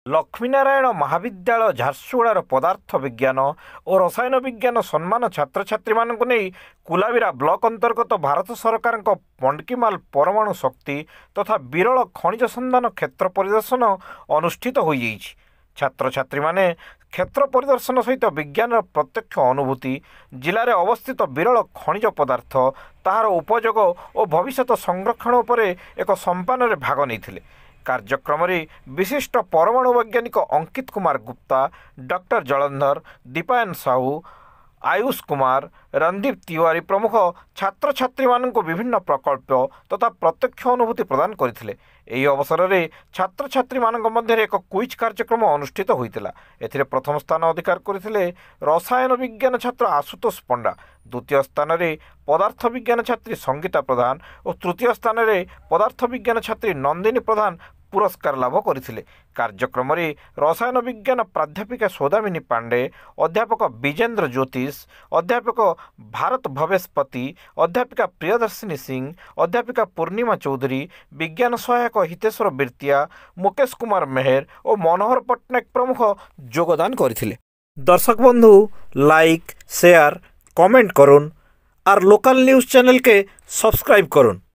लक्ष्मीनारायण महाविद्यालय झारसुगुड़ार पदार्थ विज्ञान और रसायन विज्ञान सम्मान छात्र छात्री मानक नहीं कुलाबिरा ब्लॉक अंतर्गत भारत सरकार पंडकीमाल परमाणु शक्ति तथा विरल खनिज संधान क्षेत्र परिदर्शन अनुष्ठित हो छात्र छात्री माने क्षेत्र परिदर्शन सहित विज्ञान प्रत्यक्ष अनुभूति जिले में अवस्थित विरल खनिज पदार्थ ताहार उपयोग और भविष्य संरक्षण उपर एक सम्पान में भाग नहीं कार्यक्रम में विशिष्ट परमाणु वैज्ञानिक अंकित कुमार गुप्ता, डॉक्टर जलंधर, दीपायन साहू, आयुष कुमार, रणदीप तिवारी प्रमुख छात्र छात्री मानक विभिन्न प्रकल्प तथा प्रत्यक्ष अनुभूति प्रदान करथिले। एही अवसर में छात्र छात्री मानक मध्य एक क्विज कार्यक्रम अनुष्ठित होइतिला। एथिरे प्रथम स्थान अधिकार करथिले रसायन विज्ञान छात्र आशुतोष पंडा, द्वितीय स्थान में पदार्थ विज्ञान छात्री संगीता प्रधान और तृतीय स्थान में पदार्थ विज्ञान छात्री नंदिनी प्रधान पुरस्कार लाभ करथिले। कार्यक्रम में रसायन विज्ञान प्राध्यापिका सौदामिनी पांडे, अध्यापक विजेंद्र ज्योतिष, अध्यापक भारत भवेशपति, अध्यापिका प्रियदर्शिनी सिंह, अध्यापिका पूर्णिमा चौधरी, विज्ञान सहायक हितेश्वर बिरतिया, मुकेश कुमार मेहर और मनोहर पट्टनायक प्रमुख योगदान करथिले। दर्शक बंधु लाइक शेयर कमेंट करुन और लोकल न्यूज चैनल के सब्सक्राइब करुन।